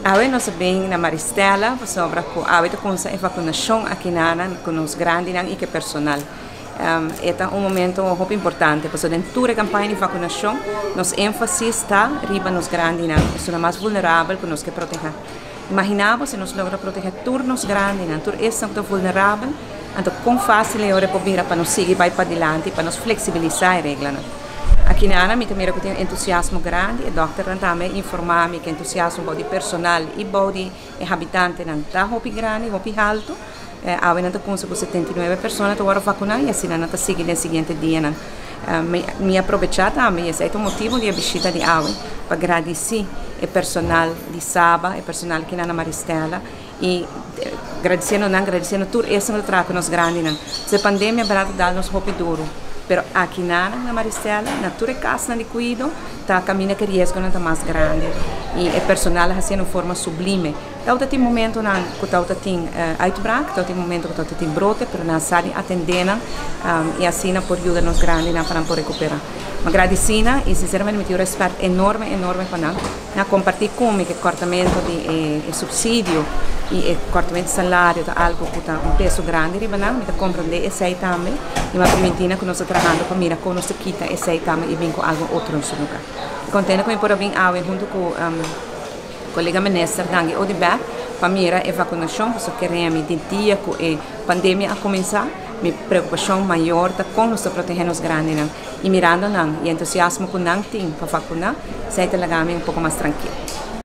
Awe nós bem na Maristela sobre a com a vacinação aqui com os grandes e que personal. É um momento muito importante, porque dentro da campanha de vacinação, nosso ênfase está riba nos grandes e são mais vulneráveis que nós que proteger. Imaginamos se nós logramos proteger todos os grandes, todos esses são vulneráveis, então com fácil é para nos seguir para adiante, para nos flexibilizar a regra. Aqui na Ana, eu tenho entusiasmo grande, e doctor também informar-me que entusiasmo de personal e de habitantes está muito grande, muito alto. Agora com 79 pessoas que agora vacinar e assim não está seguindo no seguinte dia. Me aproveitar também, esse é o motivo de visita de Aue, para agradecer o personal de Saba, o personal aqui na Maristela e agradecendo tudo isso que traz nos grandes. Se a pandemia dá nos muito duro. Pero aqui na Maristela, na tua casa de cuido, está caminho que risco não está mais grande e o personal está sendo de forma sublime. Então tem momento que tem uitbraak, tem momento que tem brote, pero na sala atendendo e assim por ajuda nos grandes para poder recuperar. Agradecida e sinceramente me tive um respeito enorme para nós. Compartilhar comigo que o cortamento de subsídio e o cortamento de salário é algo que tem peso grande, me compreender esse aí também e uma preventina que nós estamos trabalhando para mirar como nós quita esse aí também e vem com algo outro no seu lugar. Contente com por vir junto com o colega ministro Dangue Odebert para mirar a vacinação, porque queremos de dia que a pandemia a começar. Minha preocupação maior está com nós proteger os grandes e mirando e entusiasmo que não tem para vacinar, sai de lá um pouco mais tranquilo.